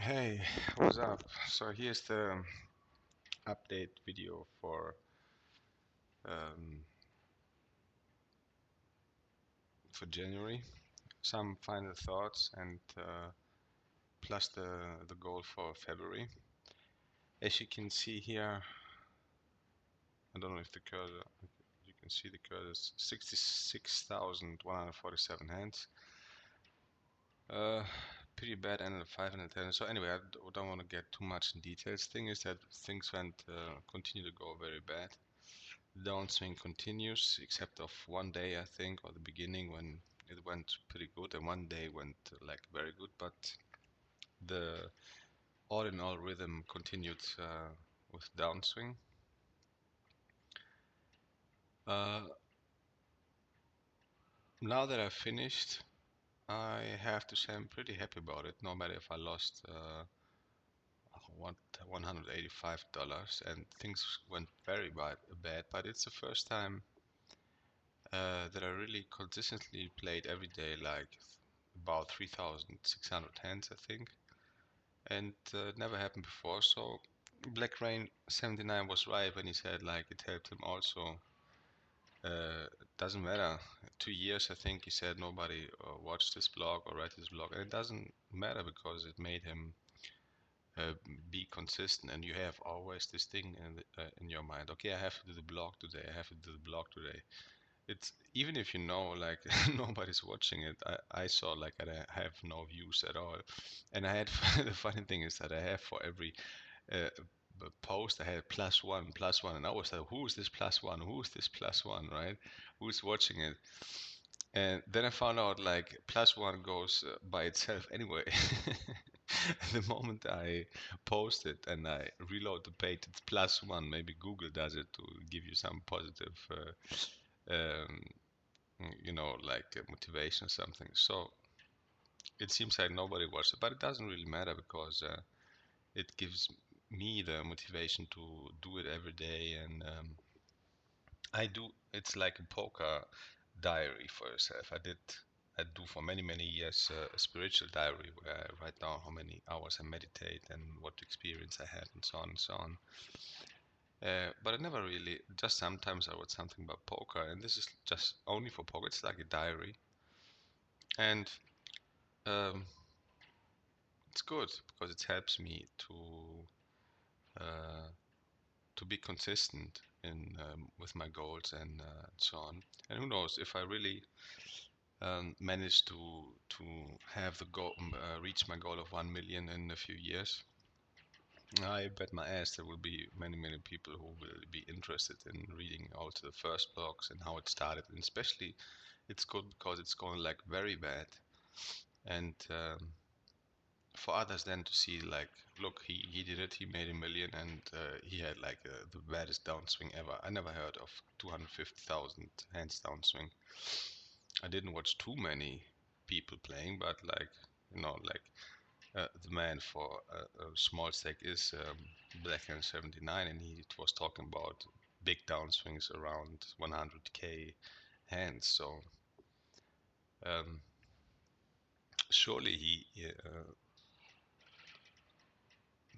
Hey, what's up? So here's the update video um, for January. Some final thoughts and plus the goal for February. As you can see here, I don't know if the cursor, you can see the cursor, 66,147 hands. Uh, Pretty bad end of 5 and a 10. So anyway, don't want to get too much in details. Thing is that things continue to go very bad. Downswing continues, except of one day, I think, or the beginning when it went pretty good, and one day went like very good, but the all in all rhythm continued with downswing. Uh, Now that I've finished, I have to say I'm pretty happy about it, no matter if I lost $185 and things went very bad, but it's the first time that I really consistently played every day, like about 3,600 hands, I think, and it never happened before. So Black Rain 79 was right when he said like it helped him also. Doesn't matter. 2 years, I think he said nobody watched this blog or read his blog, and it doesn't matter because it made him uh, be consistent. And you have always this thing in your mind. Okay, I have to do the blog today. I have to do the blog today. It's even if you know like nobody's watching it. I saw like that I have no views at all, and I had the funny thing is that I have for every uh, post I had plus one, and I was like, who's this plus one? Who's this plus one? Right? Who's watching it? And then I found out like plus one goes by itself anyway. The moment I post it and I reload the page, it's plus one. Maybe Google does it to give you some positive um, like motivation or something. So it seems like nobody watched it, but it doesn't really matter because it gives me the motivation to do it every day. And I do. It's like a poker diary for yourself. I do for many many years a spiritual diary where I write down how many hours I meditate and what experience I had and so on and so on. But I never really, just sometimes I wrote something about poker, and this is just only for poker. It's like a diary, and um, it's good because it helps me uh, to be consistent in with my goals and so on. And who knows if I really manage to have the goal, reach my goal of 1 million in a few years. I bet my ass there will be many many people who will be interested in reading also the first blogs and how it started. And especially, it's good because it's going like very bad, and for others then to see like, look, he did it, he made 1 million, and he had like the baddest downswing ever. I never heard of 250,000 hands downswing. I didn't watch too many people playing, but like, like the man for a small stake is Blackhand 79, and he was talking about big downswings around 100k hands. So um, surely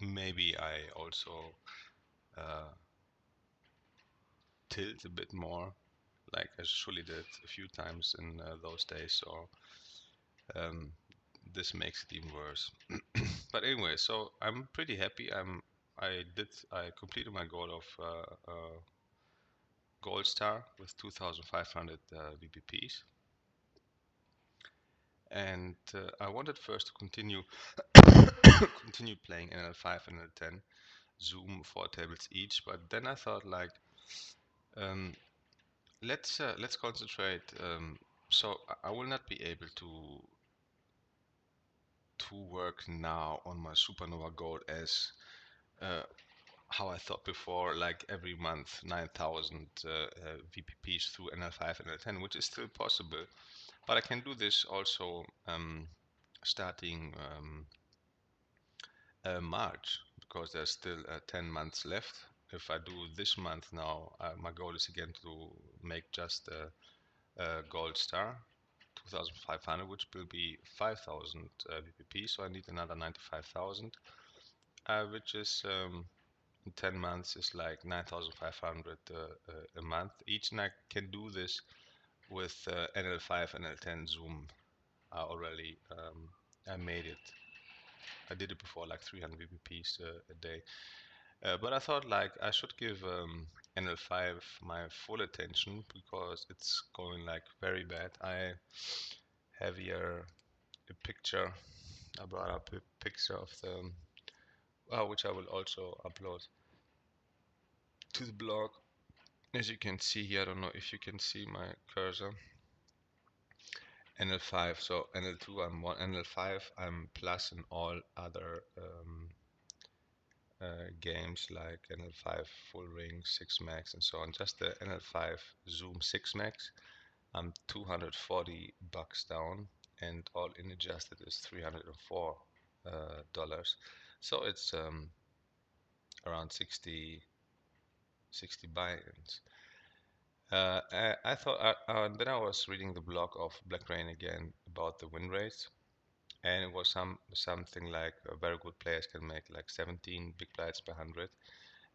maybe I also uh, tilt a bit more, like I surely did a few times in those days. So um, this makes it even worse. But anyway, so I'm pretty happy. I completed my goal of Gold Star with 2,500 VPPs, and I wanted first to continue playing NL5 and NL10 Zoom 4 tables each, but then I thought like, um, let's concentrate. So I will not be able to work now on my supernova goal as uh, how I thought before, like every month 9,000 VPPs through NL5 and NL10, which is still possible. But I can do this also starting March, because there's still 10 months left. If I do this month now, my goal is again to make just a gold star 2,500, which will be 5,000 VPP. So I need another 95,000, which is in 10 months is like 9,500 a month each, and I can do this with NL5 and NL10 Zoom. I made it. I did it before, like 300 VPPs a day. But I thought like I should give NL5 my full attention because it's going like very bad. I have here a picture. I brought up a picture of the which I will also upload to the blog. As you can see here, I don't know if you can see my cursor. NL5, so NL2 I'm 1, NL5 I'm plus in all other games like NL5 full ring, 6 max and so on. Just the NL5 Zoom 6 max, I'm $240 down, and all in adjusted is $304 dollars. So it's around 60 buy-ins. I thought, then I was reading the blog of Black Rain again about the win rates, and it was something like very good players can make like 17 big blinds per 100.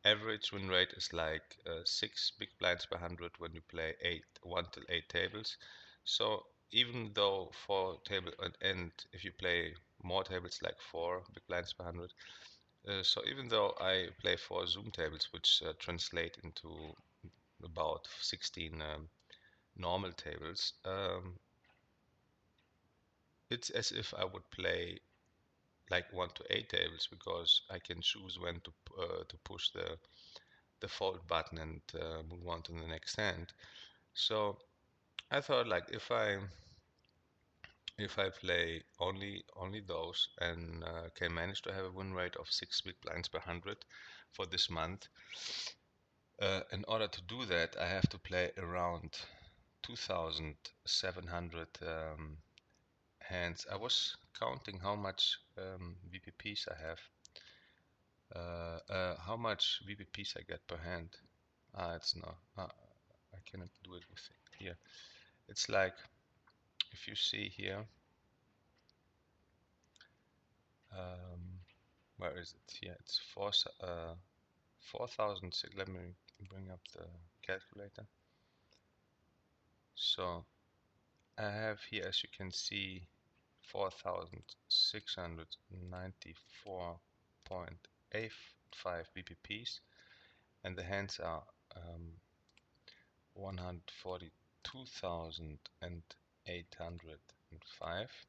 Average win rate is like 6 big blinds per 100 when you play 1 till 8 tables. So even though 4 table and if you play more tables like 4 big blinds per 100, so even though I play 4 Zoom tables, which translate into about 16 normal tables, it's as if I would play like 1 to 8 tables because I can choose when to push the fold button and move on to the next hand. So I thought like if I play only those and can manage to have a win rate of 6 big blinds per 100 for this month, in order to do that I have to play around 2,700 hands. I was counting how much VPPs I have, how much VPPs I get per hand. It's not. I cannot do it with it here. It's like if you see here, where is it? Here it's 4,000. Let me bring up the calculator. So I have here, as you can see, 4,694.85 BPPs, and the hands are 142,805,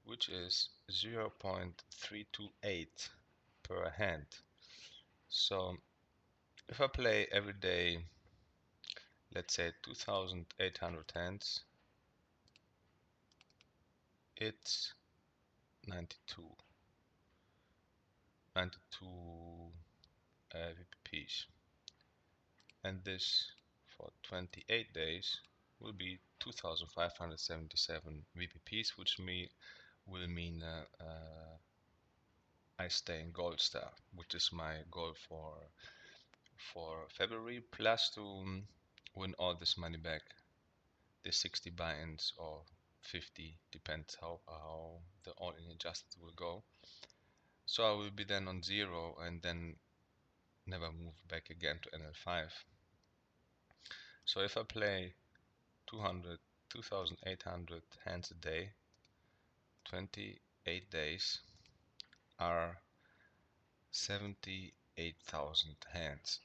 which is 0.328 per hand. So if I play every day, let's say 2,800 hands, it's 92 VPPs, and this for 28 days will be 2,577 VPPs, which will mean I stay in Gold Star, which is my goal for February, plus to win all this money back, the 60 buy-ins or 50, depends how the all-in adjusted will go. So I will be then on 0 and then never move back again to NL5. So if I play 2,800 hands a day, 28 days are 78,000 hands.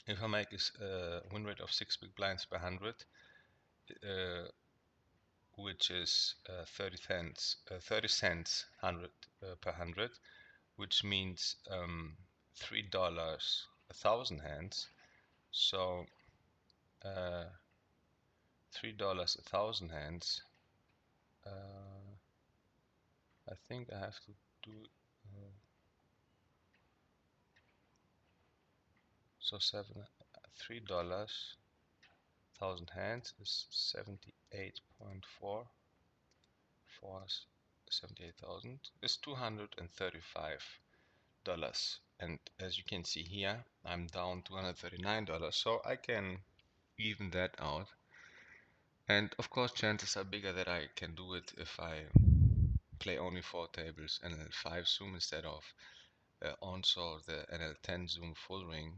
If I make a win rate of 6 big blinds per 100, which is 30 cents 100 per 100, which means $3 a thousand hands. So $3 a thousand hands. I think I have to do so $3 thousand hands is 78.4 for 78,000 is $235, and as you can see here I'm down $239, so I can even that out And of course, chances are bigger that I can do it if I play only 4 tables NL5 zoom instead of also the NL10 zoom full ring,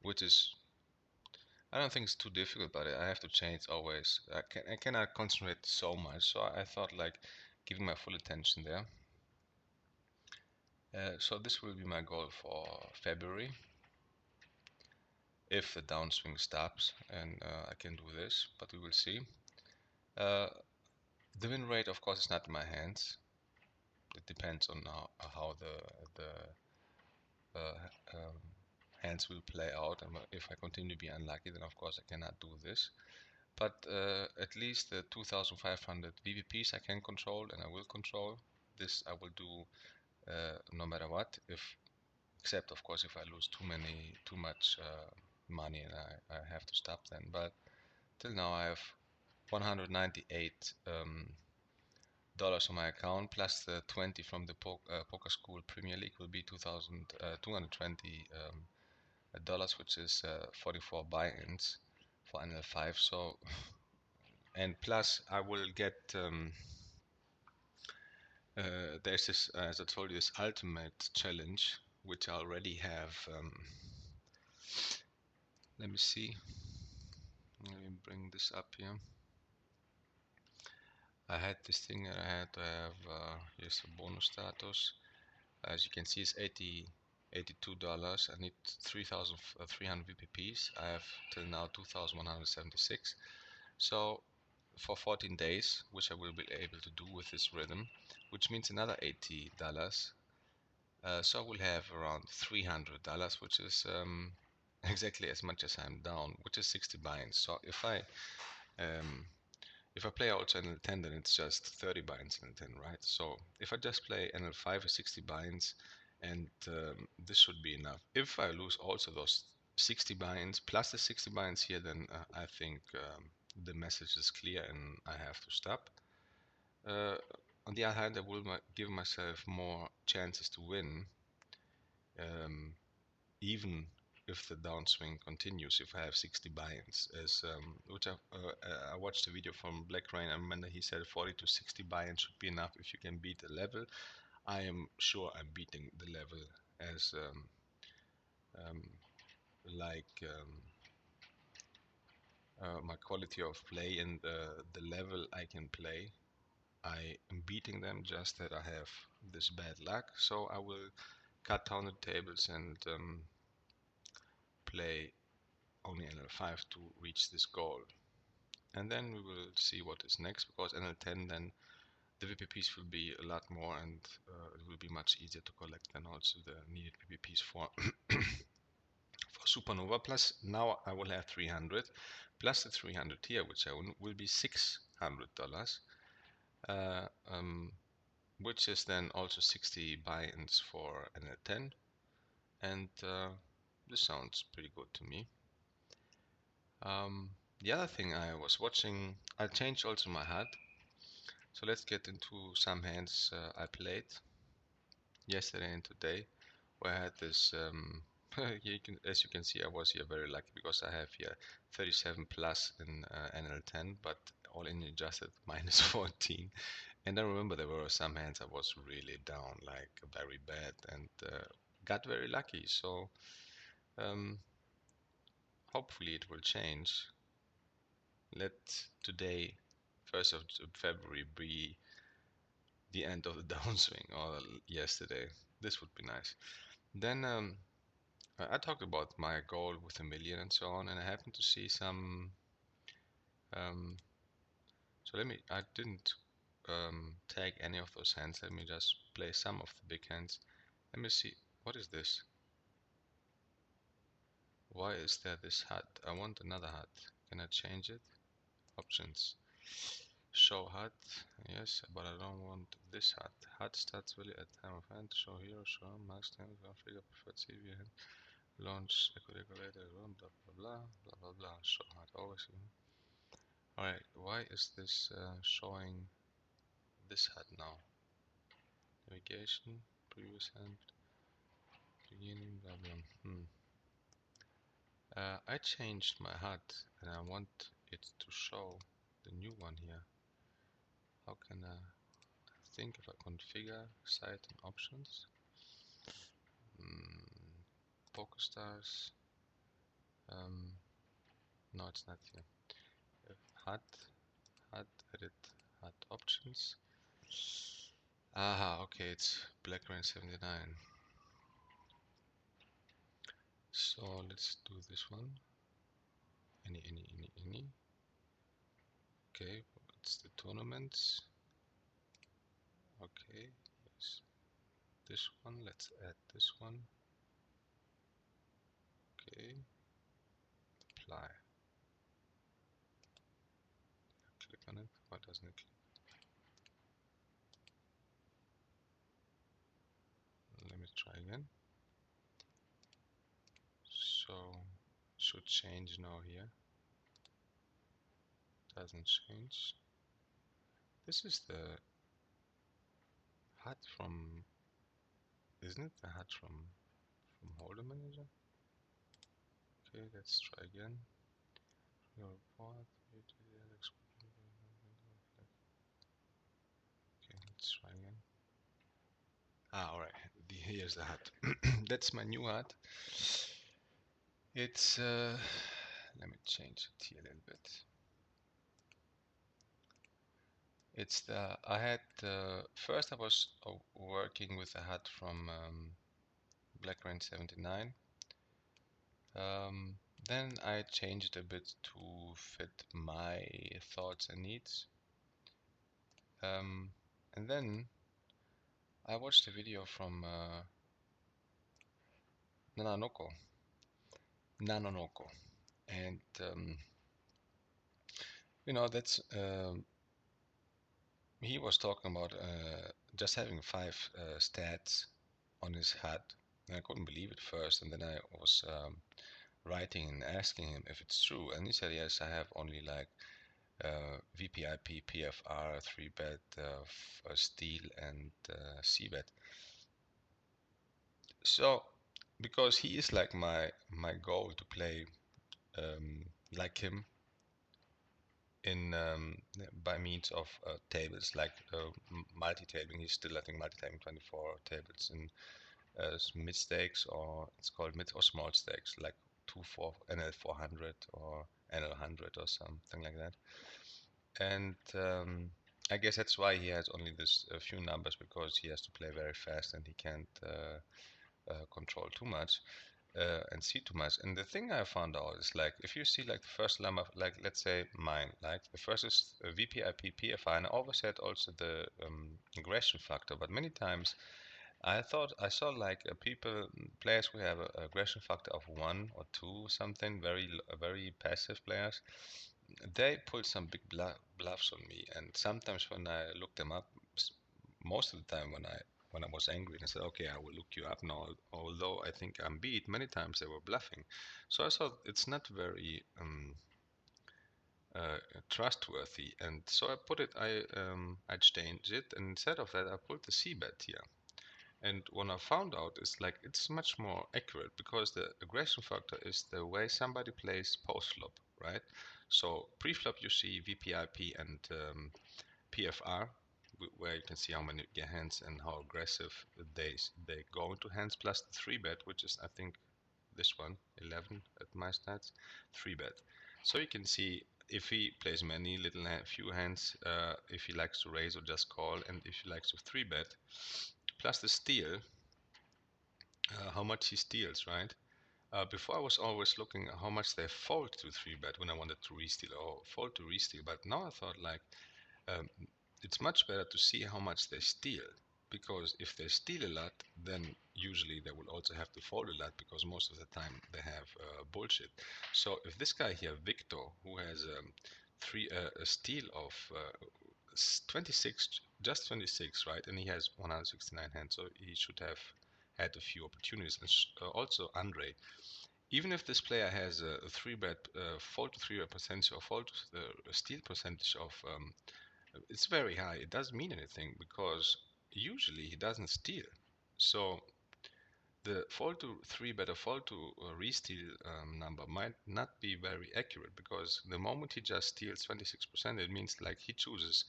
which is, I don't think it's too difficult, but I have to change always. I cannot concentrate so much, so I thought like giving my full attention there. So this will be my goal for February. If the downswing stops and I can do this, but we will see. The win rate, of course, is not in my hands. It depends on how the hands will play out, and if I continue to be unlucky, then of course I cannot do this. But at least the 2,500 VPPs I can control, and I will control. This I will do no matter what. Except of course if I lose too much money, and I have to stop then. But till now I have 198 dollars on my account, plus the 20 from the Poker School Premier League will be 2,220 dollars, which is 44 buy-ins for NL5. So, and plus I will get there's this, as I told you, this ultimate challenge, which I already have. Let me see. Let me bring this up here. I had this thing that I had to have. Here's a bonus status. As you can see, it's $82. I need 3,300 VPPs. I have till now 2,176. So for 14 days, which I will be able to do with this rhythm, which means another $80. So I will have around $300, which is exactly as much as I'm down, which is 60 binds. So um, if I play also NL10, then it's just 30 binds NL10, right? So if I just play NL5 with 60 binds, and this should be enough. If I lose also those 60 binds plus the 60 binds here, then I think the message is clear and I have to stop. On the other hand, I will give myself more chances to win, even if the downswing continues, if I have 60 buy-ins, as which I watched a video from Black Rain. I remember he said 40 to 60 buy-ins should be enough if you can beat the level. I am sure I'm beating the level, as um, like my quality of play and the level I can play. I am beating them, just that I have this bad luck. So I will cut down the tables and play only NL5 to reach this goal. And then we will see what is next, because NL10 then the VPPs will be a lot more, and it will be much easier to collect than also the needed VPPs for for Supernova. Plus now I will have 300 plus the 300 here, which I will be $600, uh, um, which is then also 60 buy-ins for NL10, and this sounds pretty good to me. The other thing I was watching, I changed also my HUD. So let's get into some hands I played yesterday and today, where I had this. As you can see, I was here very lucky because I have here 37 plus in NL10, but all in adjusted minus 14. And I remember there were some hands I was really down, like very bad, and got very lucky. So um, hopefully it will change. Let today, 1st of February, be the end of the downswing, or yesterday. This would be nice. Then I talked about my goal with a million and so on, and I happened to see some. Um, so I didn't tag any of those hands. Let me just play some of the big hands. Let me see. What is this? Why is there this HUD? I want another HUD. Can I change it? Options. Show HUD. Yes, but I don't want this HUD. HUD starts really at time of hand. Show hero, show max time, figure preferred CV hand. Launch equal regulator, blah blah blah blah blah blah. Show HUD always. Alright, why is this showing this HUD now? Navigation, previous hand, beginning, blah blah. I changed my HUD and I want it to show the new one here. How can I think if I configure site and options? Pokerstars. No, it's not here. HUD, edit, HUD options. Aha, okay, it's Blackburn 79. So let's do this one. Any. Okay, it's the tournaments. Okay, yes. This one, let's add this one. Okay, apply. Click on it. Why doesn't it click? Let me try again. So, should change now here. Doesn't change. This is the HUD from, isn't it the HUD from Holder Manager? Okay, let's try again. Your report. Okay, let's try again. Alright, here's the HUD. That's my new HUD. It's, let me change it here a little bit. It's the, I had, first I was working with a HUD from Blackburn 79. Then I changed a bit to fit my thoughts and needs. And then I watched a video from Nanonoko, and you know that's he was talking about just having 5 stats on his HUD. And I couldn't believe it first, and then I was writing and asking him if it's true, and he said yes, I have only like VPIP, PFR, 3-bet, steal, and c-bet. So because he is like my goal to play like him in by means of tables like multi-tabling. He's still, I think, multi-tabling 24 tables in mid stakes, or it's called mid or small stakes, like 2-4 NL 400 or NL 100 or something like that. And I guess that's why he has only this few numbers, because he has to play very fast and he can't control too much. And see too much. And the thing I found out is, like, if you see like the first number, like let's say mine, like the first is VPIP PFI, and I always had also the aggression factor, but many times I thought I saw like players who have a aggression factor of 1 or 2 something, very passive players. They pull some big bluffs on me, and sometimes when I look them up, most of the time when I was angry and I said, okay, I will look you up now, although I think I'm beat, many times they were bluffing. So I thought it's not very trustworthy, and so I changed it, and instead of that I pulled the c-bet here. And what I found out is, like, it's much more accurate, because the aggression factor is the way somebody plays post-flop, right? So pre-flop you see VPIP and PFR, where you can see how many hands and how aggressive they go into hands, plus the 3-bet, which is, I think, this one, 11 at my stats, 3-bet. So you can see if he plays many few hands, if he likes to raise or just call, and if he likes to 3-bet, plus the steal, how much he steals, right? Before I was always looking at how much they fold to 3-bet when I wanted to re-steal, or fold to re-steal, but now I thought, like, um, it's much better to see how much they steal, because if they steal a lot, then usually they will also have to fold a lot, because most of the time they have bullshit. So if this guy here, Victor, who has a steal of 26, just 26, right, and he has 169 hands, so he should have had a few opportunities. And also Andre, even if this player has a 3-bet fold to 3-bet percentage, or fold to the steal percentage of it's very high, it doesn't mean anything, because usually he doesn't steal. So the fold to 3-bet or fold to re-steal number might not be very accurate, because the moment he just steals 26%, it means like he chooses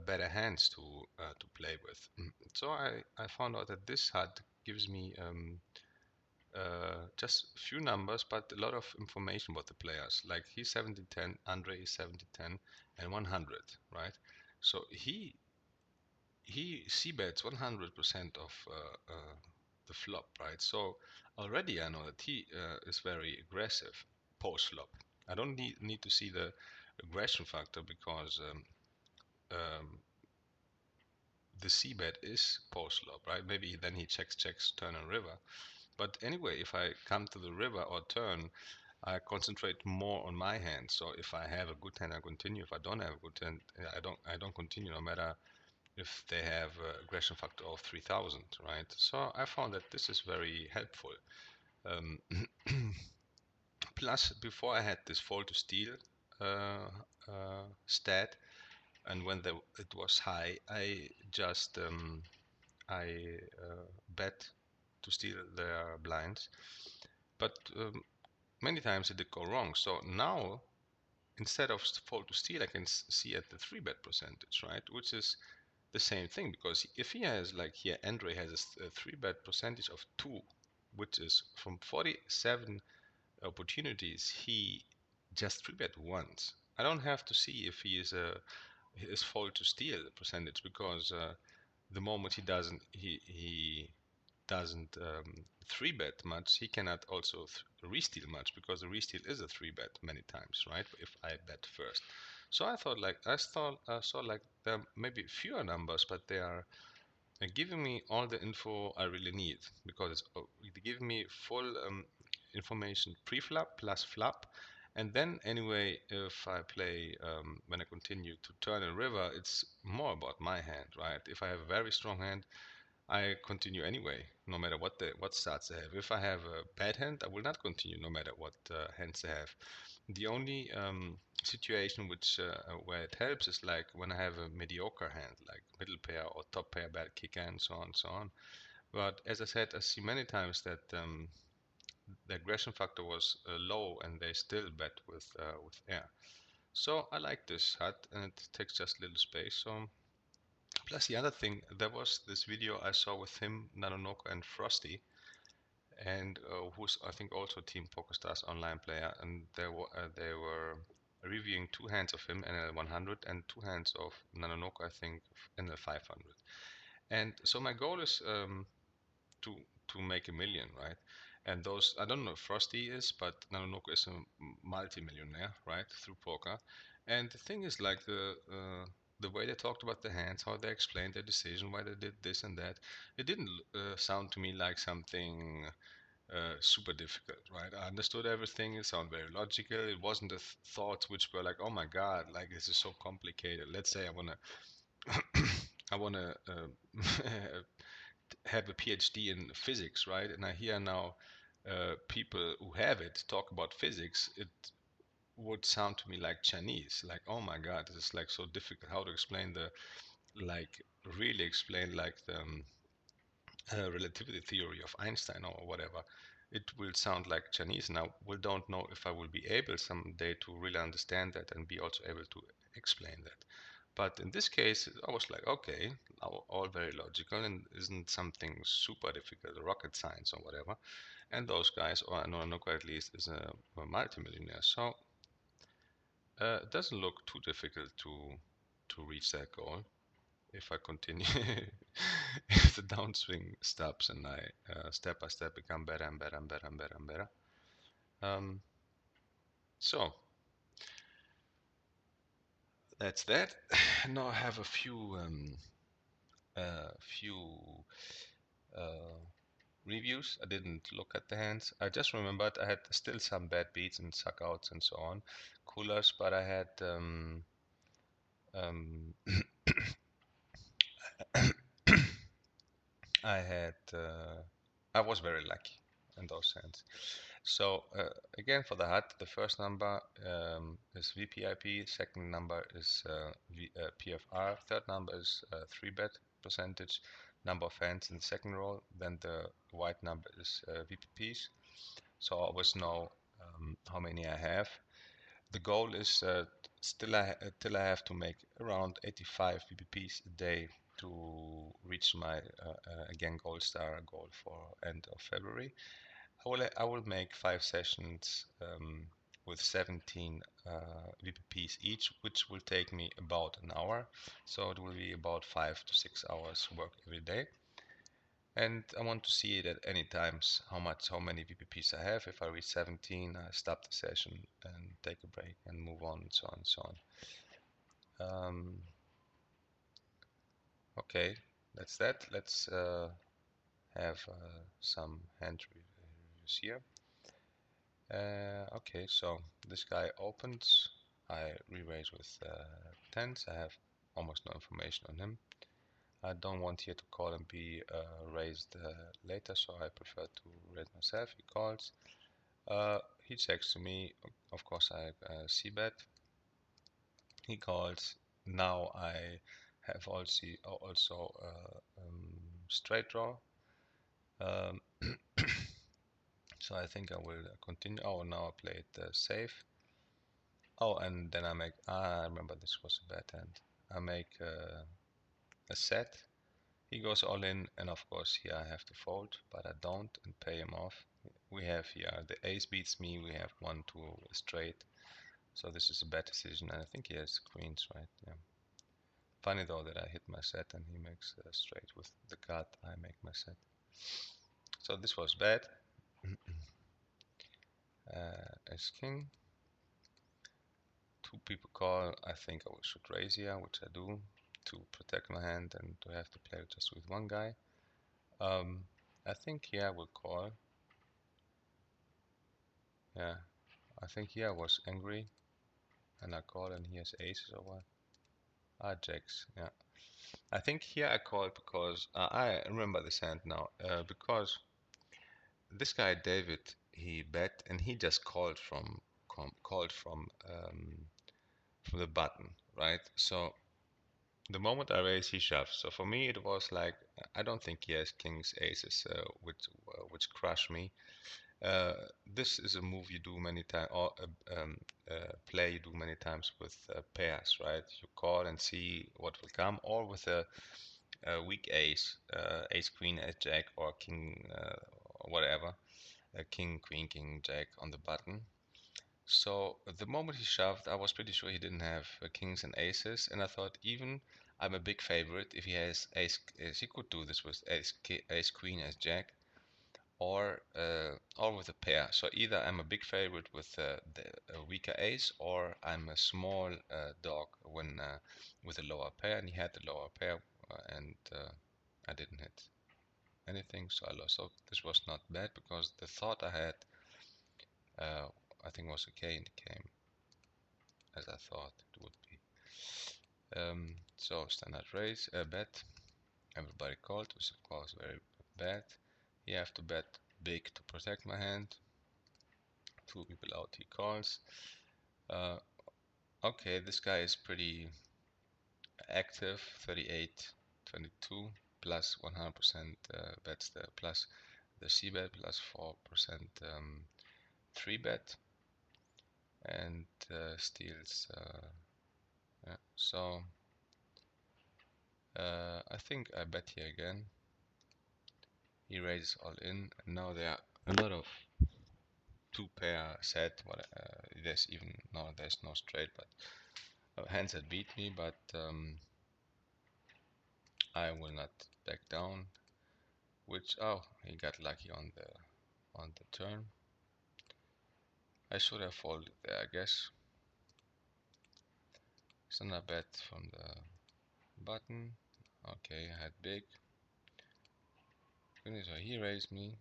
better hands to play with. So I found out that this HUD gives me just a few numbers, but a lot of information about the players. Like he's 70-10, Andre is 70-10, and 100, right? So he c-bets 100% of the flop, right? So already I know that he is very aggressive post flop. I don't need to see the aggression factor, because um, the c-bet is post flop, right? Maybe then he checks turn and river. But anyway, if I come to the river or turn, I concentrate more on my hand. So if I have a good hand, I continue. If I don't have a good hand, I don't continue, no matter if they have aggression factor of 3000, right? So I found that this is very helpful. Um, Plus, before I had this fold to steal stat, and when it was high, I just I bet to steal their blinds, but many times it did go wrong. So now, instead of fold to steal, I can see at the 3-bet percentage, right? Which is the same thing, because if he has, like here, Andre has a 3-bet percentage of 2, which is from 47 opportunities, he just 3-bet once. I don't have to see if he is his fold to steal percentage, because the moment he doesn't 3-bet much, he cannot also re-steal much, because the re-steal is a 3-bet many times, right? If I bet first. So I thought like I saw like there are maybe fewer numbers, but they are giving me all the info I really need, because it gives me full information pre-flop plus flop. And then anyway, if I play when I continue to turn and river, it's more about my hand, right? If I have a very strong hand, I continue anyway, no matter what starts I have. If I have a bad hand, I will not continue, no matter what hands I have. The only situation where it helps is like when I have a mediocre hand, like middle pair or top pair, bad kicker, and so on and so on. But as I said, I see many times that the aggression factor was low, and they still bet with air. So I like this HUD, and it takes just little space. So plus the other thing, there was this video I saw with him, Nanonoko, and Frosty, and who's I think also Team Pokerstars online player, and they were reviewing two hands of him NL 100 and two hands of Nanonoko, I think NL 500. And so my goal is to to make a million, right? And those, I don't know if Frosty is, but Nanonoko is a multi-millionaire, right, through poker. And the thing is, like the way they talked about the hands, how they explained their decision, why they did this and that, it didn't sound to me like something super difficult, right? I understood everything. It sounded very logical. It wasn't the thoughts which were like, "Oh my God, like this is so complicated." Let's say I wanna, I wanna have a PhD in physics, right? And I hear now people who have it talk about physics. It would sound to me like Chinese. Like, oh my God, this is like so difficult. How to explain like, really explain like the relativity theory of Einstein or whatever. It will sound like Chinese. Now, we don't know if I will be able someday to really understand that and be also able to explain that. But in this case, I was like, okay, all very logical and isn't something super difficult, rocket science or whatever. And those guys, or Noranoko at least, is a multimillionaire. So it doesn't look too difficult to reach that goal if I continue. If the downswing stops and I step by step become better and better and better and better and better. So that's that. Now I have a few reviews. I didn't look at the hands. I just remembered I had still some bad beats and suck outs and so on, coolers, but I had um, I had I was very lucky in those hands. So again, for the HUD, the first number is VPIP, second number is PFR, third number is 3-bet percentage, number of hands in the second roll, then the white number is VPPs. So I always know how many I have. The goal is till I have to make around 85 VPPs a day to reach my again gold star goal for end of February. I will make 5 sessions with 17 VPPs each, which will take me about an hour. So it will be about 5 to 6 hours work every day. And I want to see it at any times how many VPPs I have. If I reach 17, I stop the session and take a break and move on and so on and so on. Okay, that's that. Let's have some hand reviews here. Okay, so this guy opens. I re-raise with tens. I have almost no information on him. I don't want here to call and be raised later, so I prefer to raise myself. He calls. He checks to me. Of course, I c-bet. He calls. Now I have also straight draw. Um, so I think I will continue. Oh, now I play it safe. Oh, and then I make. I remember this was a bad hand. I make a set. He goes all in, and of course here I have to fold, but I don't and pay him off. We have here the ace beats me. We have 1-2 straight. So this is a bad decision, and I think he has queens, right? Yeah. Funny though that I hit my set and he makes straight with the card. I make my set. So this was bad. Ace king. Two people call. I think I should raise here, which I do, to protect my hand and to have to play just with one guy. I think here I will call. Yeah, I think here I was angry and I call, and he has aces or what? Ah, jacks. Yeah, I think here I called because I remember this hand now. Because this guy David, he bet and he just called from the button, right? So the moment I raise, he shoves. So for me, it was like I don't think he has kings, aces, which crush me. This is a move you do many times, or play you do many times with pairs, right? You call and see what will come, or with a weak ace, ace queen, ace jack, or king, or whatever, king queen, king jack on the button. So the moment he shoved, I was pretty sure he didn't have kings and aces, and I thought even I'm a big favorite if he has ace, he could do this with ace queen, ace jack, or with a pair. So either I'm a big favorite with the weaker ace, or I'm a small dog when with a lower pair, and he had the lower pair, and I didn't hit anything, so I lost. So this was not bad because the thought I had, I think, was okay, and it came as I thought it would be. So standard raise, bet. Everybody called, which of course very bad. You have to bet big to protect my hand. Two people out, he calls. Okay, this guy is pretty active. 38, 22 plus 100% bets the plus the c bet plus 4% 3 bet and steals. Yeah. So I think I bet here again. He raises all in, and now there are a lot of two pair set. What there's even no, there's no straight, but hands that beat me. But I will not back down. Which he got lucky on the turn. I should have folded there, I guess. So I bet from the button. Okay, I had big. So he raised me.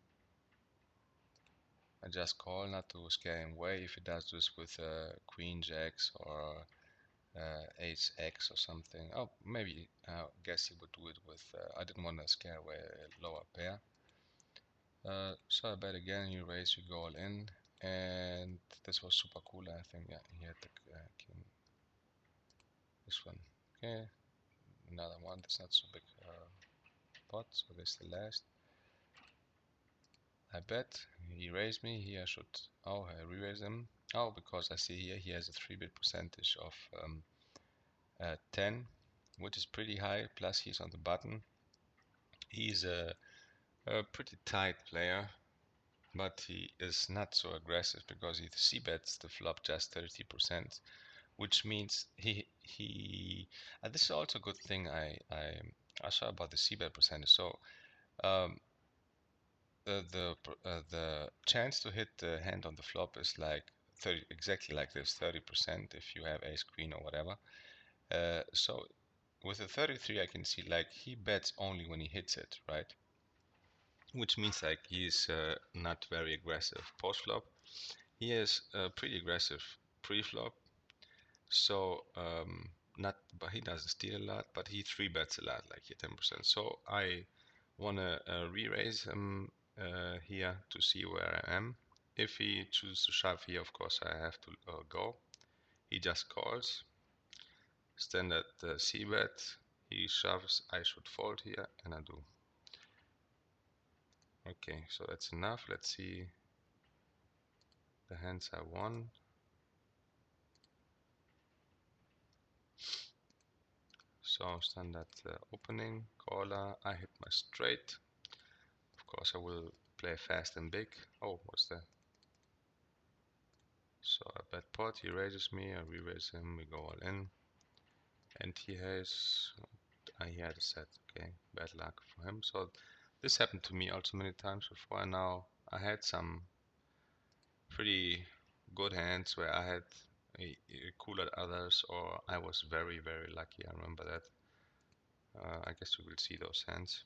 I just call not to scare him away if he does this with queen jacks or ace x or something. Oh, maybe I guess he would do it with. I didn't want to scare away a lower pair. So I bet again. You raise, you go all in, and this was super cool. I think yeah, he had the king. This one, okay. Another one. That's not so big. pot, so this is the last. I bet he raised me. Here I should, oh, I re-raise him. Oh, because I see here he has a 3-bit percentage of 10, which is pretty high, plus he's on the button. He's a pretty tight player, but he is not so aggressive because he c-bets the flop just 30%, which means he this is also a good thing I saw about the c-bet percentage. So um, the chance to hit the hand on the flop is like 30, exactly like this, 30% if you have ace queen or whatever. So with the 33 I can see like he bets only when he hits it, right? Which means like he's not very aggressive post flop. He is pretty aggressive pre-flop, so not, but he doesn't steal a lot, but he 3-bets a lot, like here 10%. So I wanna re-raise him here to see where I am. If he chooses to shove here, of course I have to go. He just calls. Standard c-bet. He shoves. I should fold here, and I do. Okay, so that's enough. Let's see the hands I won. So standard opening, caller, I hit my straight. Of course I will play fast and big. Oh, what's that? So I bet pot, he raises me, I re-raise him, we go all in. And he has, he had a set, okay, bad luck for him. So this happened to me also many times before, and now I had some pretty good hands where I had cooler others, or I was very, very lucky. I remember that. I guess we will see those hands.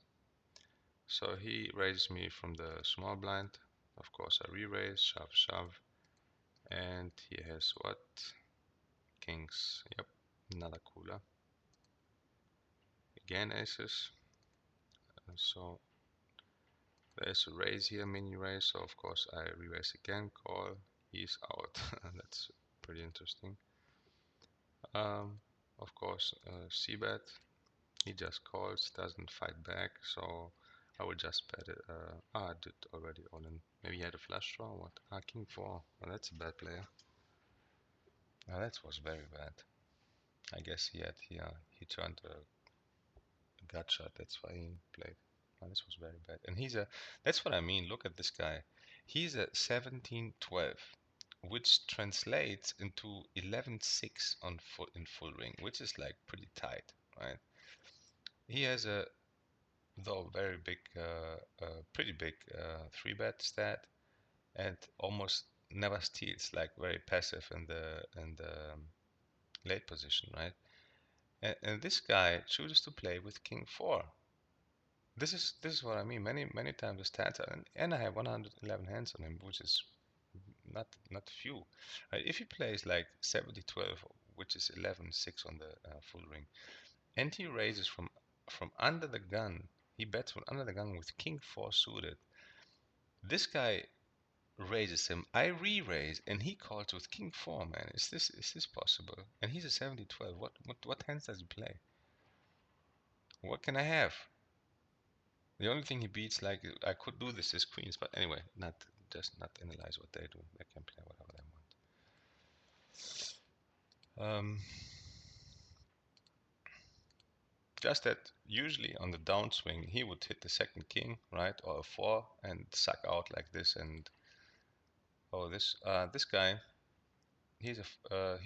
So he raises me from the small blind. Of course I re-raise, shove, shove. And he has what? Kings. Yep, another cooler. Again aces. So there's a raise here, mini raise. So of course I re-raise again, call. He's out. That's pretty interesting. Of course, c-bet. He just calls, doesn't fight back. So I will just bet it. I did already all in. Maybe he had a flush draw. What? Ah, king 4. Well, that's a bad player. Now that was very bad. I guess he turned a gut shot. That's why he played. Oh, this was very bad. And that's what I mean. Look at this guy. He's a 17-12, which translates into 11-6 in full ring, which is like pretty tight, right? He has a though very big, pretty big 3-bet stat, and almost never steals, like very passive in the late position, right? And this guy chooses to play with king 4. This is what I mean. Many times the stats are, and I have 111 hands on him, which is not few. Right? If he plays like 70-12, which is 11-6 on the full ring, and he raises from under the gun, he bets from under the gun with king 4 suited. This guy raises him. I re-raise, and he calls with king 4. Man, is this possible? And he's a 70-12. What hands does he play? What can I have? The only thing he beats, like I could do this, is queens, but anyway, not analyze what they do. They can play whatever they want. Just that usually on the downswing he would hit the second king, right, or a 4, and suck out like this. And oh, this guy, he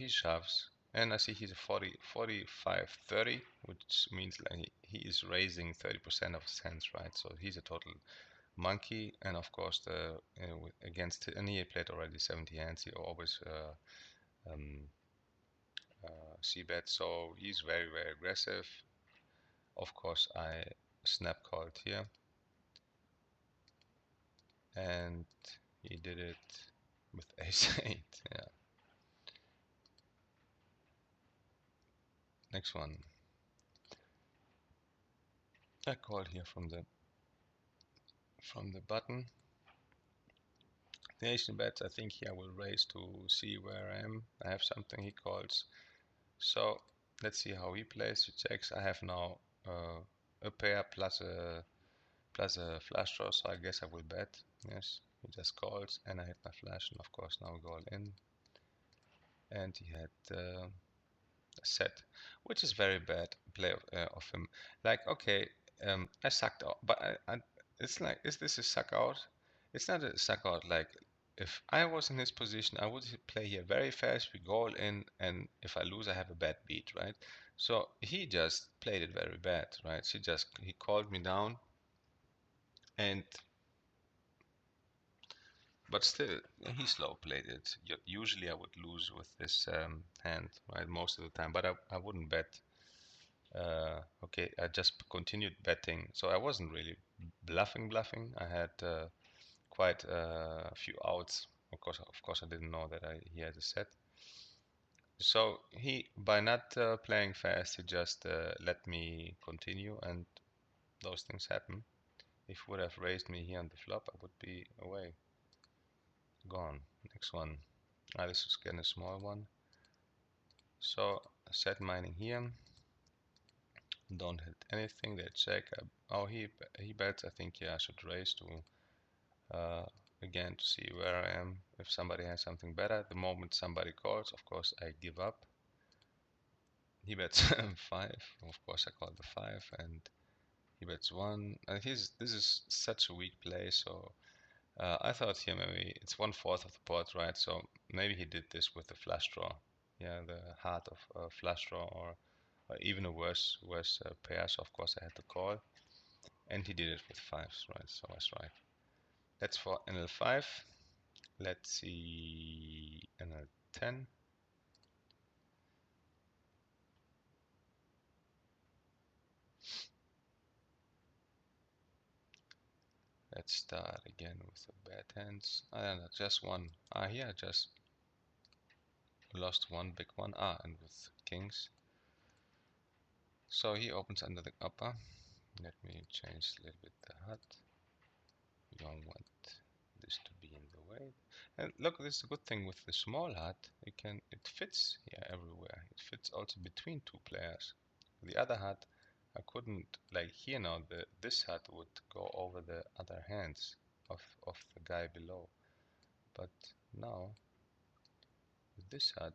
shoves, and I see he's a 40, 45, 30, which means like he is raising 30% of his hands, right? So he's a total monkey. And of course against, and he played already 70 hands, he always um, c-bet, so he's very, very aggressive. Of course I snap called here, and he did it with ace-8. Yeah, next one. I called here from the button. The nation bets, I think here I will raise to see where I am. I have something, he calls. So let's see how he plays. He checks. I have now a pair plus a flush draw, so I guess I will bet. Yes, he just calls, and I hit my flush, and of course now we go all in. And he had a set, which is very bad play of him. Like, okay, I sucked out, but it's like, is this a suck out? It's not a suck out. Like, if I was in his position, I would play here very fast. We go all in, and if I lose, I have a bad beat, right? So he just played it very bad, right? He called me down, and but still, he slow played it. Usually, I would lose with this hand, right? Most of the time, but I wouldn't bet. Okay, I just continued betting, so I wasn't really bluffing. I had quite a few outs. Of course, I didn't know that he had a set. So he, by not playing fast, he just let me continue, and those things happen. If he would have raised me here on the flop, I would be away, gone. Next one. This is again a small one. So set mining here. Don't hit anything. They check. Oh, he bets. I think, yeah, I should raise to again to see where I am. If somebody has something better, the moment somebody calls, of course I give up. He bets 5. Of course I call the 5, and he bets 1. And this is such a weak play, so I thought here maybe it's 1/4 of the pot, right? So maybe he did this with the flush draw. Yeah, the heart of flush draw, or even a worse pair. So of course I had to call, and he did it with 5s, right? So I was right. That's for NL5. Let's see NL10. Let's start again with the bad hands. I don't know, just one. Here I just lost one big one. And with kings. So he opens under the upper. Let me change a little bit the HUD. We don't want this to be in the way. And look, this is a good thing with the small HUD. It fits here everywhere. It fits also between two players. The other HUD, I couldn't, like here now, this HUD would go over the other hands of the guy below. But now with this HUD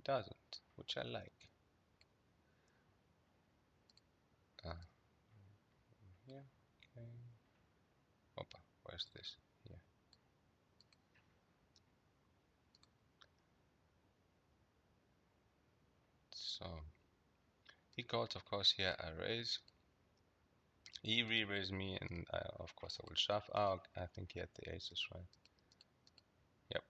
doesn't, which I like. Here, okay. Opa, where's this? Here. So he calls, of course. Here I raise. He re-raised me, and of course I will shove. I think he had the aces, right? Yep.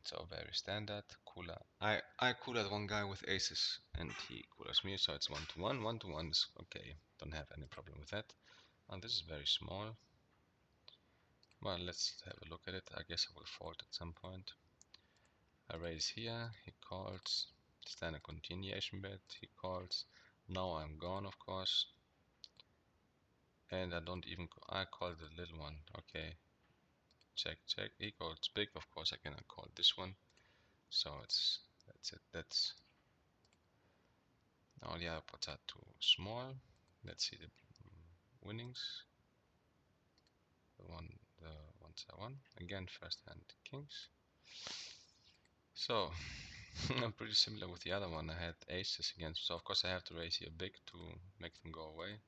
So very standard. Cooler. I coolered one guy with aces, and he coolers me. So it's 1-1. 1-1 is okay. Don't have any problem with that. And this is very small. Well, let's have a look at it. I guess I will fold at some point. I raise here. He calls. Standard continuation bet. He calls. Now I'm gone, of course. And I don't even, I call the little one. Okay. Check. He calls big. Of course, I cannot call this one. So that's it. That's all the other pots are too small. Let's see the winnings. The ones I won. Again, first hand kings. So I'm pretty similar with the other one. I had aces against, so of course I have to raise here big to make them go away.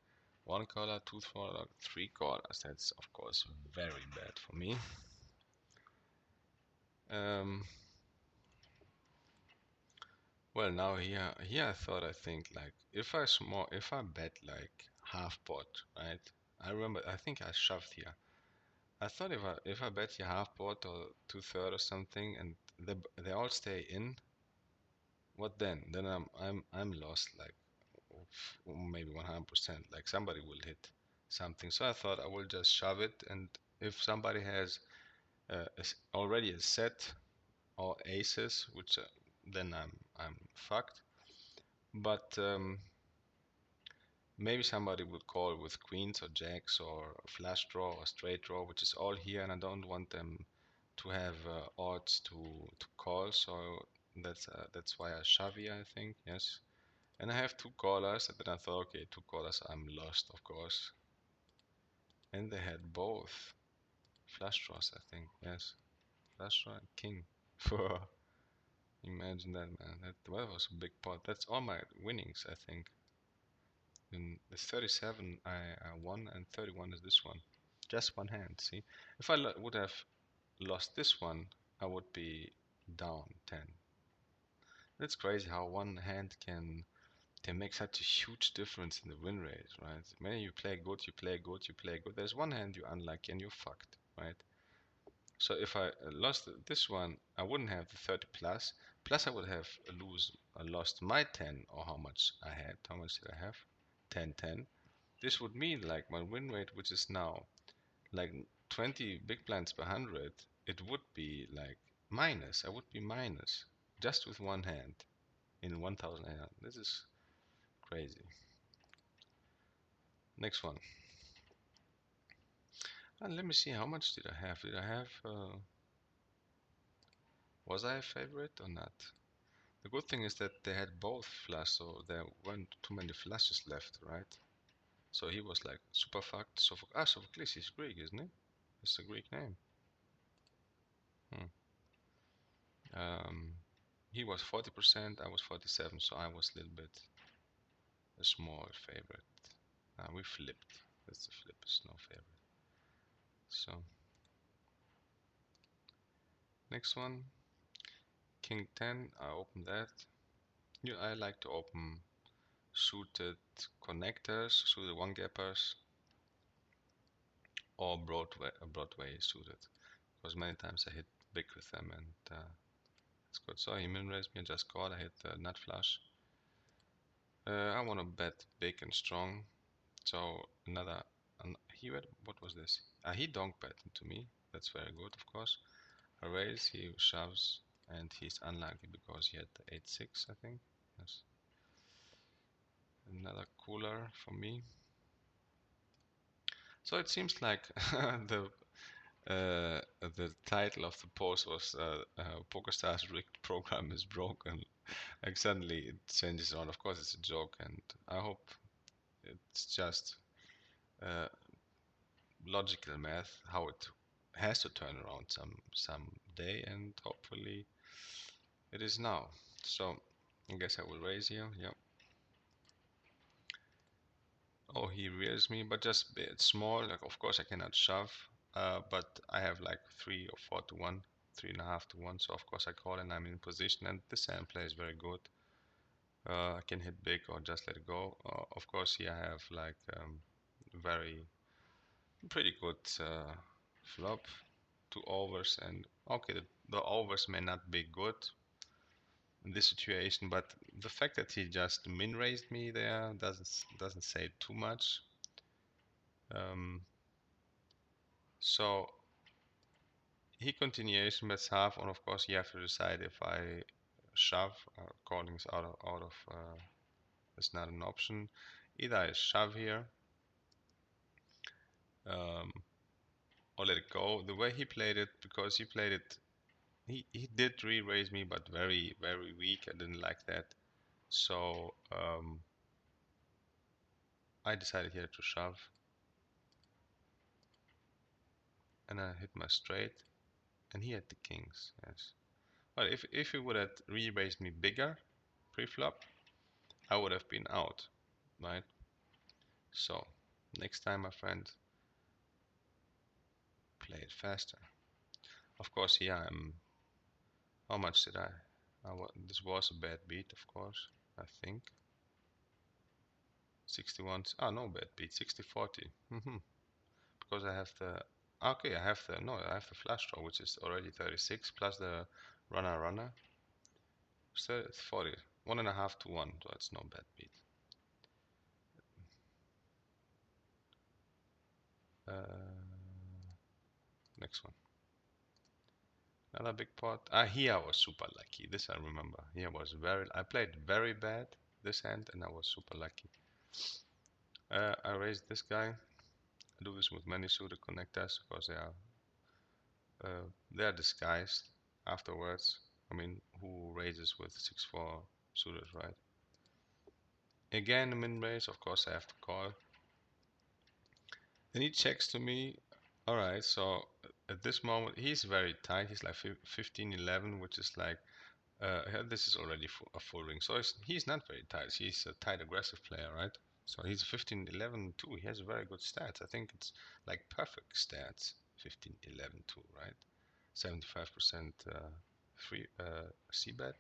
One caller, two caller, three callers. That's of course very bad for me. Well, now here I think like if I bet like half pot, right? I think I shoved here. I thought if I bet here half pot or 2/3 or something, and they all stay in, what then? Then I'm lost, like maybe 100%. Like somebody will hit something. So I thought I will just shove it, and if somebody has already a set or aces, which then I'm fucked. But maybe somebody will call with queens or jacks or flush draw or straight draw, which is all here, and I don't want them to have odds to call. So that's why I shove here, I think. Yes, And I have two callers, and then I thought, okay, two callers, I'm lost, of course. And they had both flush draws, I think. Yes, flush draw and king. Imagine that, man. That was a big pot. That's all my winnings, I think. In the 37 I won, and 31 is this one. Just one hand, see? If I would have lost this one, I would be down 10. It's crazy how one hand can make such a huge difference in the win rate, right? When you play good, you play good, you play good. There's one hand you're unlucky and you're fucked, right? So if I lost this one, I wouldn't have the 30 plus. Plus I would have lost my 10, or how much I had. How much did I have? 10, 10. This would mean like my win rate, which is now like 20 big blinds per 100, it would be like minus. I would be minus just with one hand in 1,800. This is crazy. Next one. And let me see, how much did I have? Did I have, was I a favorite or not? The good thing is that they had both flush, so there weren't too many flushes left, right? So he was like super fucked. Sophocles, he's Greek, isn't he? It's a Greek name. He was 40%, I was 47, so I was a little bit a small favorite. We flipped. That's the flip, it's no favorite. So, next one. King 10, I open that. I like to open suited connectors, suited one gappers, or Broadway suited, because many times I hit big with them, and it's good. So he min raised me, I just called, I hit the nut flush. I want to bet big and strong, so another. What was this? He donk bet into me. That's very good, of course. I raise, he shoves, and he's unlucky because he had the 8-6, I think. Yes. Another cooler for me. So it seems like the title of the post was Pokerstars rigged program is broken. Like suddenly it changes on. Of course, it's a joke, and I hope it's just logical math how it has to turn around some day, and hopefully it is now. So I guess I will raise here. Yep. Oh, he rears me, but just a bit small. Like, of course, I cannot shove, but I have like 3 or 4 to 1, 3.5 to 1. So of course I call and I'm in position, and this hand play is very good. I can hit big or just let it go. Of course, here I have like very pretty good flop, 2 overs, and okay, the overs may not be good in this situation, but the fact that he just min raised me there doesn't say too much. So he continuation bets half, and of course you have to decide if I shove. Calling is out of it's not an option. Either I shove here um, or let it go. The way he played it, because he played it, he did re-raise me, but very very weak. I didn't like that, so I decided here to shove, and I hit my straight, and he had the kings. Yes. Well, if he would have re-raised me bigger pre-flop, I would have been out, right? So next time, my friend, play it faster. Of course, here I'm. How much did I? This was a bad beat, of course. I think 61. Ah, no bad beat. 60-40. Because I have the. Okay, I have the. No, I have the flush draw, which is already 36 plus the runner. So it's 40. 1.5 to 1. So it's no bad beat. Next one. Another big pot. Here I was super lucky. This I remember. Here was I played very bad this hand, and I was super lucky. I raised this guy. I do this with many suited connectors because they are disguised afterwards. I mean, who raises with 6-4 suited, right? Again, min raise, of course I have to call. Then he checks to me. All right, so at this moment he's very tight. He's like 15-11, which is like this is already a full ring. So he's not very tight. He's a tight aggressive player, right? So he's 15-11 too. He has very good stats. I think it's like perfect stats. 15-11 too, right? 75% free C bet.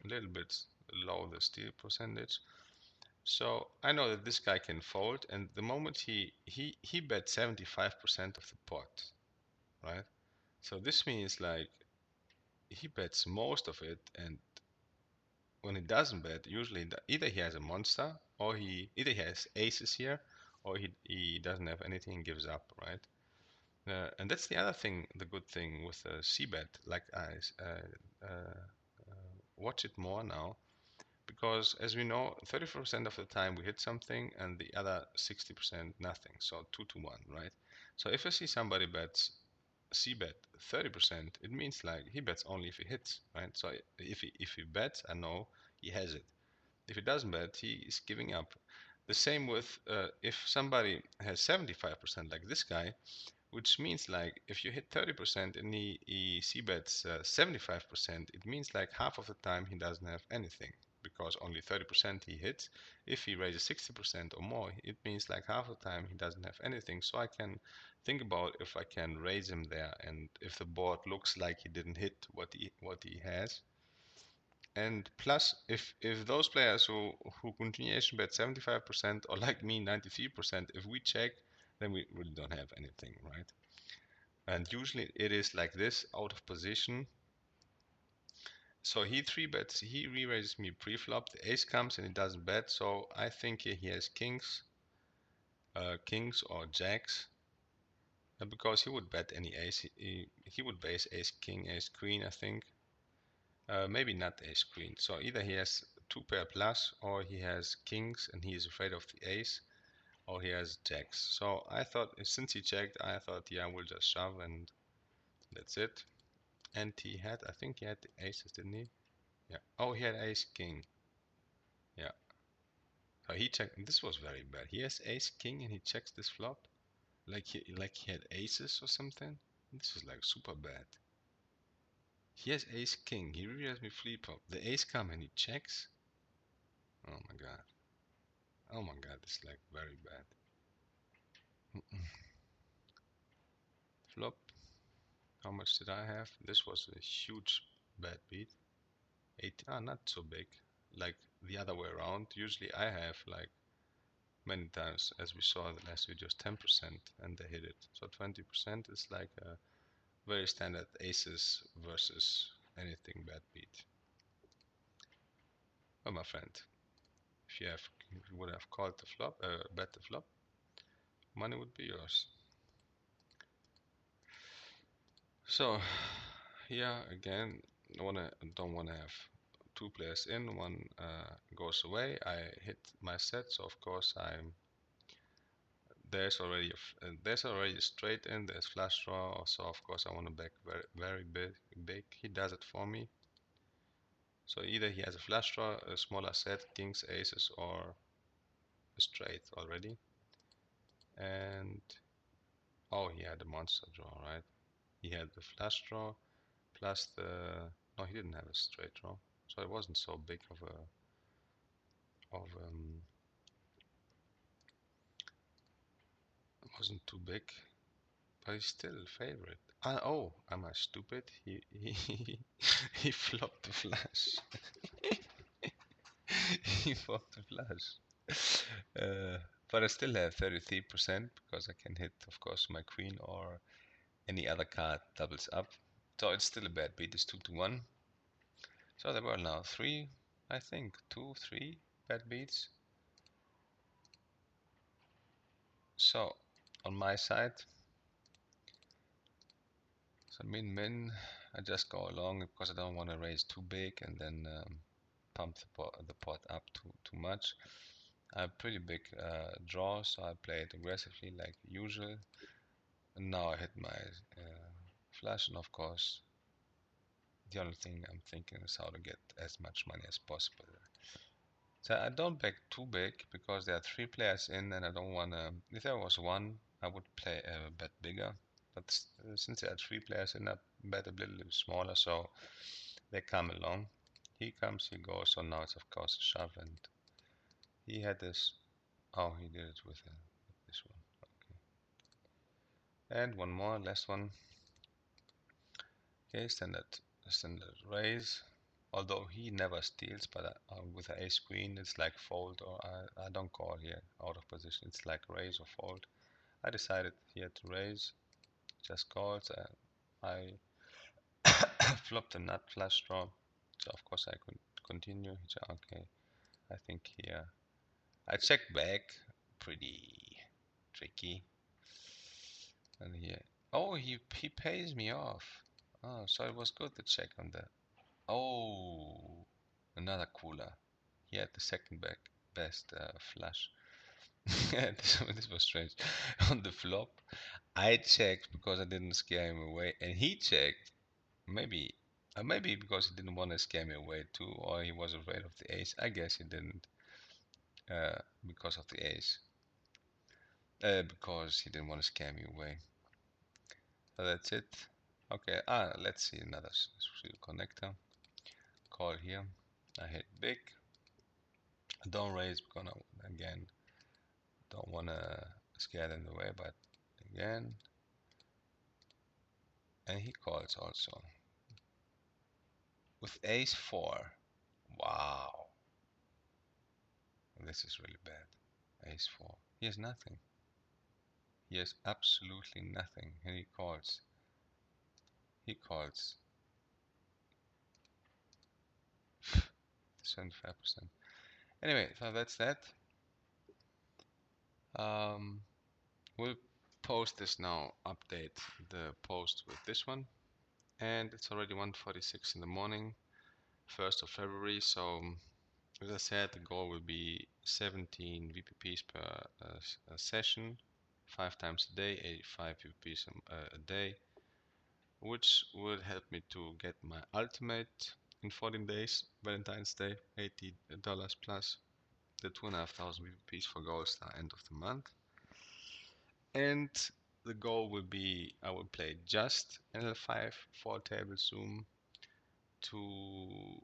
A little bit low the steal percentage. So I know that this guy can fold, and the moment he bet 75% of the pot, right? So this means like he bets most of it, and when he doesn't bet, usually either he has a monster, or either he has aces here, or he doesn't have anything and gives up, right? And that's the other thing, the good thing with C bet. Like I watch it more now, because as we know, 30% of the time we hit something and the other 60% nothing. So 2 to 1, right? So if I see somebody bets C bet 30%, it means like he bets only if he hits, right? So if he bets, I know he has it. If he doesn't bet, he is giving up. The same with if somebody has 75% like this guy, which means like if you hit 30% and he C bets 75%, it means like half of the time he doesn't have anything because only 30% he hits. If he raises 60% or more, it means like half the time he doesn't have anything. So I can think about if I can raise him there, and if the board looks like he didn't hit what he has. And plus, if those players who continuation bet 75% or like me 93%, if we check, then we really don't have anything, right? And usually it is like this, out of position. So he three bets, he re-raises me pre-flop. The ace comes and he doesn't bet. So I think he has kings or jacks, because he would bet any ace. He would base ace king, ace queen, I think. Maybe not ace queen. So either he has two pair plus, or he has kings and he is afraid of the ace, or he has jacks. So I thought, since he checked, I thought, yeah, we'll just shove and that's it. And I think he had the aces, didn't he? Yeah. Oh, he had ace king. Yeah. So he checked. This was very bad. He has ace king and he checks this flop, like he had aces or something. This is like super bad. He has ace king. He really has me flip flop. The ace come and he checks. Oh my god. Oh my god. This is like very bad. Flop. How much did I have? This was a huge bad beat. 80. Ah, not so big. Like the other way around. Usually I have like many times, as we saw in the last videos, 10% and they hit it. So 20% is like a very standard aces versus anything bad beat. Oh my friend, if you would have called the flop, bet the flop, money would be yours. So yeah, again, don't wanna have two players in, one goes away. I hit my set, so of course there's already a straight in, there's flush draw, so of course I want to back very very big. He does it for me. So either he has a flush draw, a smaller set, kings, aces, or a straight already. And oh, he had a monster draw, right? He had the flush draw plus no, he didn't have a straight draw, so it wasn't so big of it wasn't too big. But he's still a favorite. Oh, am I stupid? He flopped the flush. He flopped the flush. But I still have 33% because I can hit, of course, my queen or any other card doubles up. So it's still a bad beat. It's 2 to 1. So there were now I think, 3 bad beats. So on my side, so min, I just go along because I don't want to raise too big and then pump the pot up too much. I have pretty big draw, so I play it aggressively like usual. And now I hit my flush, and of course, the only thing I'm thinking is how to get as much money as possible. So I don't bet too big because there are 3 players in, and I don't wanna. If there was one, I would play a bet bigger. But since there are 3 players in, I bet a little smaller, so they come along. He comes, he goes. So now it's of course a shove, and he had this. Oh, he did it with this one. Okay. And one more, last one. Okay, standard raise. Although he never steals, but with an ace queen, it's like fold, or I don't call here out of position. It's like raise or fold. I decided here to raise, just calls. I flopped a nut flush draw, so of course I could continue. Okay, I think here I check back, pretty tricky, and here. Oh, he pays me off. Oh, so it was good to check on that. Oh, another cooler. He had the second best flush. This was strange. On the flop, I checked because I didn't scare him away, and he checked. Maybe, maybe because he didn't want to scare me away too, or he was afraid of the ace. I guess he didn't, because of the ace. Because he didn't want to scare me away. So that's it. Okay. Let's see another connector. Call here. I hit big. Don't raise because again don't wanna scare them away, but again, and he calls also with ace 4. Wow, this is really bad. Ace 4. He has nothing. He has absolutely nothing, and he calls. He calls 75%. Anyway, so that's that. Um, we'll post this now. Update the post with this one, and it's already 1:46 in the morning, 1st of February. So as I said, the goal will be 17 VPPs per session, 5 times a day, 85 VPPs a day, which would help me to get my ultimate in 14 days, Valentine's Day, $80 plus the 2,500 VPPs for Gold Star end of the month. And the goal will be I will play just NL5 4 table Zoom to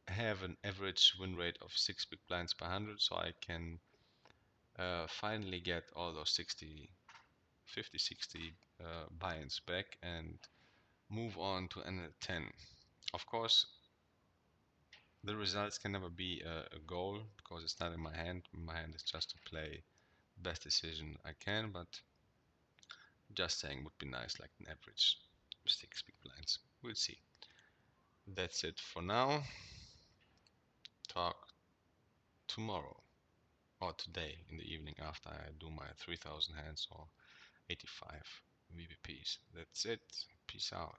have an average win rate of 6 big blinds per 100, so I can finally get all those 50, 60 buy-ins back and move on to NL10. Of course, the results can never be a goal because it's not in my hand. My hand is just to play the best decision I can, but just saying would be nice, like an average 6 big blinds. We'll see. That's it for now. Talk tomorrow or today in the evening after I do my 3,000 hands or 85 VPPs. That's it. Peace out.